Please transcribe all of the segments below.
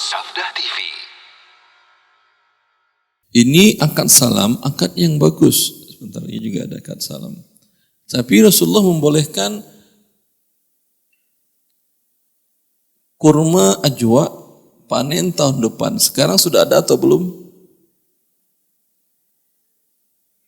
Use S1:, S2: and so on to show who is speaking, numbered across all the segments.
S1: Sabda TV.
S2: Ini akad salam, akad yang bagus. Sebentar lagi juga ada akad salam. Tapi Rasulullah membolehkan kurma ajwa panen tahun depan. Sekarang sudah ada atau belum?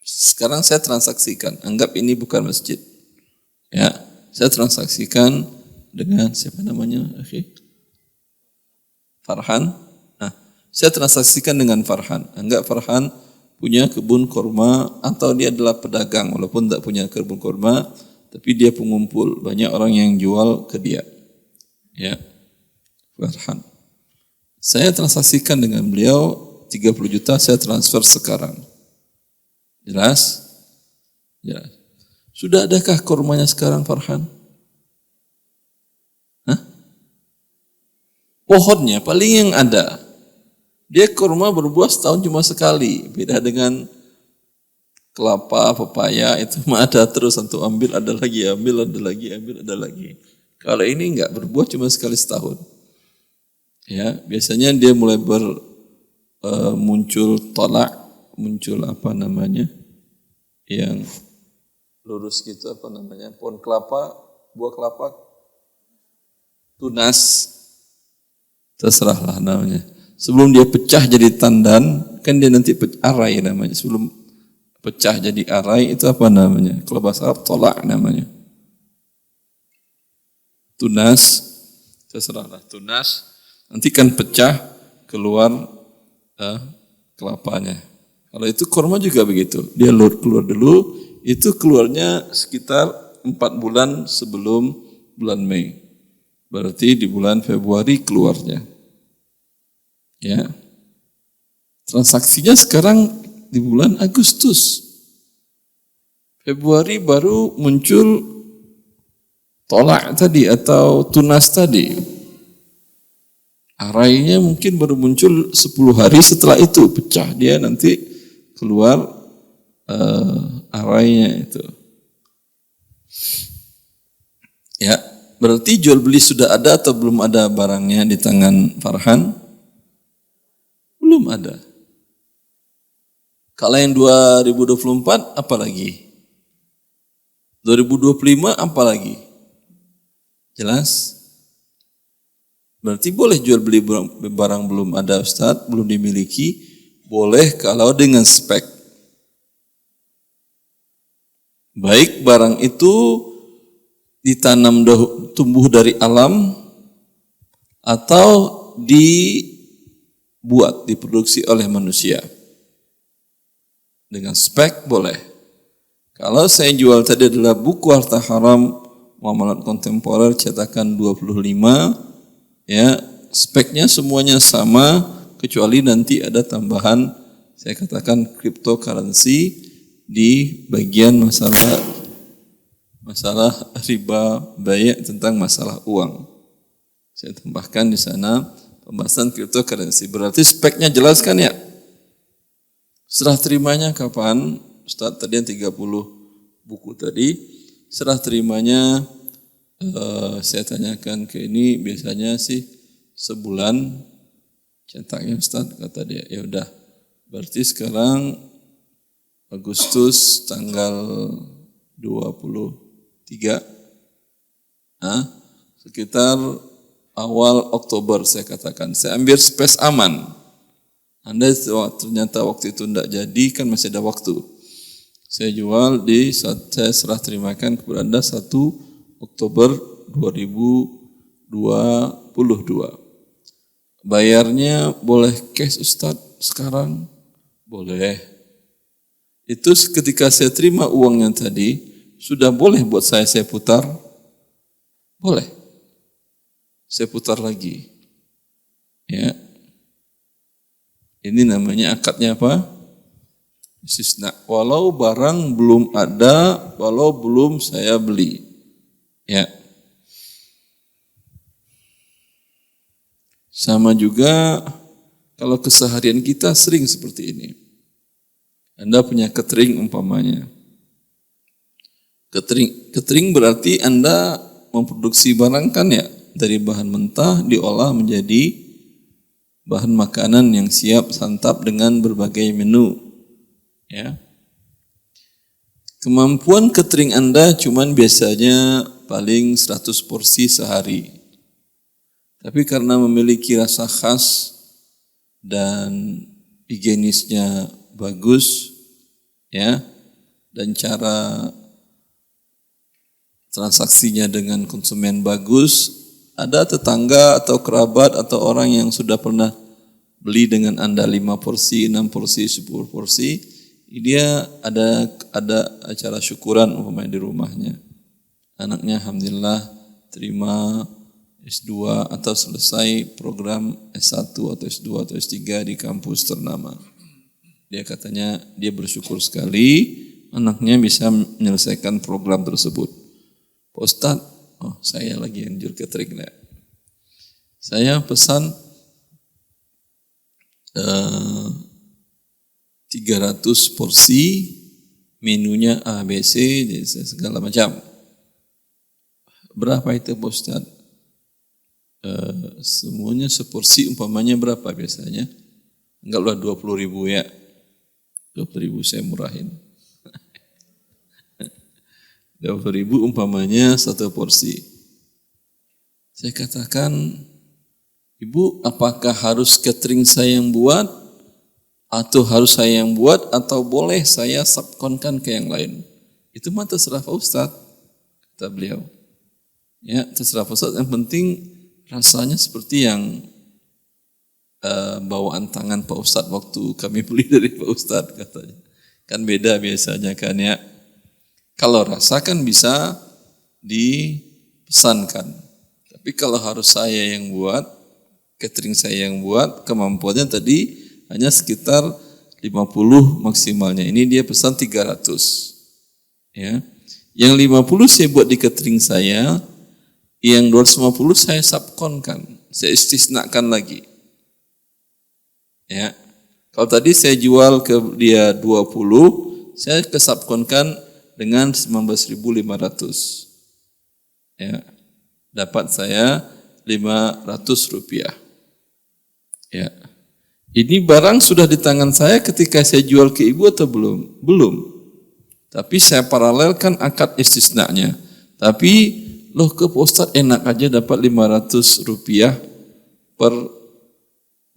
S2: Sekarang saya transaksikan. Anggap ini bukan masjid. Ya, saya transaksikan dengan siapa namanya? Farhan. Nah, saya transaksikan dengan Farhan. Anggap Farhan punya kebun kurma atau dia adalah pedagang walaupun tidak punya kebun kurma, tapi dia pengumpul. Banyak orang yang jual ke dia. Ya. Farhan. Saya transaksikan dengan beliau 30 juta saya transfer sekarang. Jelas? Jelas. Sudah adakah kurmanya sekarang Farhan? Pohonnya paling yang ada. Dia kurma berbuah setahun cuma sekali. Beda dengan kelapa, pepaya itu mah ada terus. Antum ambil, ada lagi, ambil, ada lagi, ambil, ada lagi. Kalau ini enggak berbuah cuma sekali setahun. Ya, biasanya dia mulai muncul tolak, muncul apa namanya? Yang lurus gitu apa namanya? Pohon kelapa, buah kelapa tunas. Terserahlah namanya. Sebelum dia pecah jadi tandan, kan dia nanti arai namanya. Sebelum pecah jadi arai itu apa namanya? Kalau bahasa Arab tolak namanya. Tunas, terserahlah tunas. Nanti kan pecah keluar kelapanya. Kalau itu kurma juga begitu. Dia keluar dulu, itu keluarnya sekitar 4 bulan sebelum bulan Mei. Berarti di bulan Februari keluarnya. Ya. Transaksinya sekarang di bulan Agustus. Februari baru muncul tolak tadi atau tunas tadi. Arainya mungkin baru muncul 10 hari setelah itu pecah dia nanti keluar arainya itu. Ya. Berarti jual beli sudah ada atau belum ada barangnya di tangan Farhan? Belum ada. Kalau yang 2024 apa lagi? 2025 apa lagi? Jelas? Berarti boleh jual beli barang belum ada Ustaz, belum dimiliki. Boleh kalau dengan spek. Baik barang itu ditanam tumbuh dari alam atau dibuat, diproduksi oleh manusia. Dengan spek boleh. Kalau saya jual tadi adalah buku harta haram muamalat kontemporer cetakan 25, ya speknya semuanya sama kecuali nanti ada tambahan saya katakan cryptocurrency di bagian masalah riba bayar tentang masalah uang. Saya tambahkan di sana pembahasan cryptocurrency. Berarti speknya jelas kan ya? Serah terimanya kapan? Ustaz tadi yang 30 buku tadi. Serah terimanya saya tanyakan ke ini biasanya sih sebulan cetaknya Ustaz kata dia. Ya udah. Berarti sekarang Agustus tanggal 23, sekitar awal Oktober saya katakan. Saya ambil space aman. Anda ternyata waktu itu tidak jadi, kan masih ada waktu. Saya jual saya serah terimakan kepada Anda 1 Oktober 2022. Bayarnya boleh cash Ustaz sekarang? Boleh. Itu ketika saya terima uangnya tadi, sudah boleh buat saya putar? Boleh. Saya putar lagi. Ya. Ini namanya akadnya apa? Istisna. Walau barang belum ada, walau belum saya beli. Ya. Sama juga kalau keseharian kita sering seperti ini. Anda punya catering umpamanya. Catering berarti Anda memproduksi barang kan ya, dari bahan mentah diolah menjadi bahan makanan yang siap santap dengan berbagai menu. Ya. Kemampuan catering Anda cuman biasanya paling 100 porsi sehari. Tapi karena memiliki rasa khas dan higienisnya bagus, ya, dan cara transaksinya dengan konsumen bagus, ada tetangga atau kerabat atau orang yang sudah pernah beli dengan Anda 5 porsi, 6 porsi, 10 porsi, dia ada acara syukuran umpamanya di rumahnya. Anaknya alhamdulillah terima S2 atau selesai program S1 atau S2 atau S3 di kampus ternama. Dia katanya dia bersyukur sekali anaknya bisa menyelesaikan program tersebut. Pak Ustadz, saya lagi anjur catering. Saya pesan 300 porsi, menunya A, B, C, segala macam. Berapa itu Pak Ustadz? Semuanya seporsi umpamanya berapa biasanya? Enggaklah 20.000 ya. 20.000 saya murahin. 20.000 umpamanya satu porsi. Saya katakan, Ibu, apakah harus catering saya yang buat? Atau harus saya yang buat? Atau boleh saya subkonkan ke yang lain? Itu mah terserah Pak Ustadz, kata beliau. Ya, terserah Pak Ustadz, yang penting rasanya seperti yang bawaan tangan Pak Ustadz waktu kami beli dari Pak Ustadz katanya. Kan beda biasanya kan ya. Kalau rasa kan bisa dipesankan. Tapi kalau harus saya yang buat, catering saya yang buat, kemampuannya tadi hanya sekitar 50 maksimalnya. Ini dia pesan 300. Ya. Yang 50 saya buat di catering saya, yang 250 saya subkonkan, saya istisnakan lagi. Ya. Kalau tadi saya jual ke dia 20, saya kesubkonkan dengan 19.500. Ya. Dapat saya 500 rupiah. Ya. Ini barang sudah di tangan saya ketika saya jual ke ibu atau belum? Belum. Tapi saya paralelkan akad istisnanya. Tapi loh ke Pak Ustadz enak aja dapat 500 rupiah per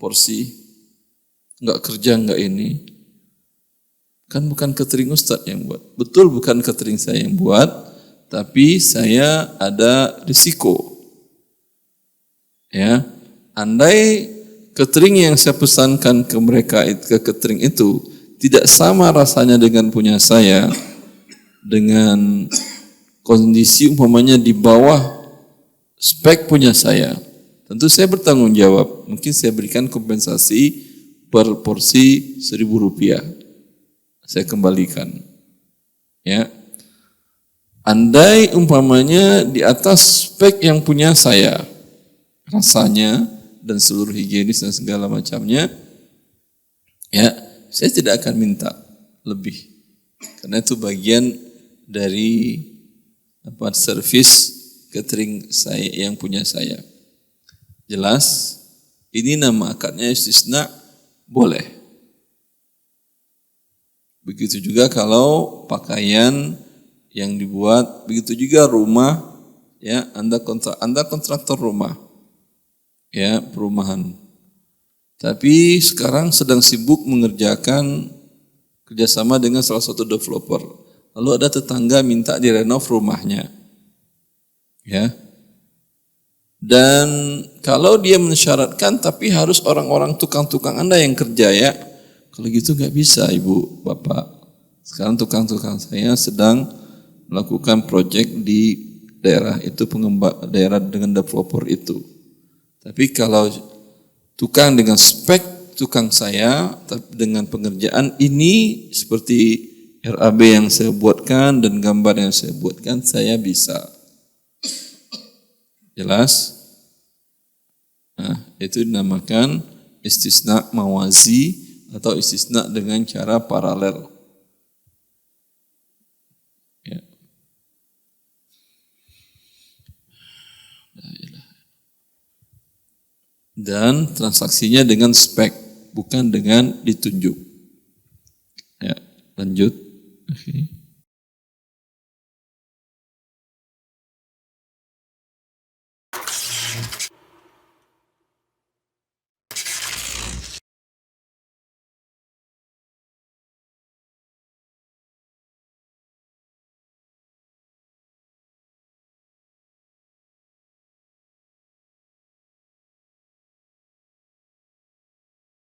S2: porsi. Enggak kerja enggak ini. Kan bukan catering Ustadz yang buat. Betul bukan catering saya yang buat, tapi saya ada risiko. Ya. Andai catering yang saya pesankan ke mereka, ke catering itu tidak sama rasanya dengan punya saya, dengan kondisi umpamanya di bawah spek punya saya, tentu saya bertanggung jawab. Mungkin saya berikan kompensasi per porsi 1.000 rupiah. Saya kembalikan. Ya. Andai umpamanya di atas spek yang punya saya, rasanya dan seluruh higienis dan segala macamnya, ya saya tidak akan minta lebih. Karena itu bagian dari servis catering saya yang punya saya. Jelas, ini nama akadnya istisna boleh. Begitu juga kalau pakaian yang dibuat, begitu juga rumah, ya Anda kontraktor rumah, ya perumahan. Tapi sekarang sedang sibuk mengerjakan kerjasama dengan salah satu developer. Lalu ada tetangga minta direnov rumahnya. Ya. Dan kalau dia mensyaratkan tapi harus orang-orang tukang-tukang Anda yang kerja ya. Kalau gitu nggak bisa Ibu, Bapak. Sekarang tukang-tukang saya sedang melakukan proyek di daerah itu, daerah dengan developer itu. Tapi kalau tukang dengan spek tukang saya dengan pengerjaan ini seperti RAB yang saya buatkan dan gambar yang saya buatkan, saya bisa. Jelas? Nah, itu dinamakan istisna mawazi atau istisna dengan cara paralel. Ya. dan transaksinya dengan spek, bukan dengan ditunjuk. Ya, lanjut. Oke.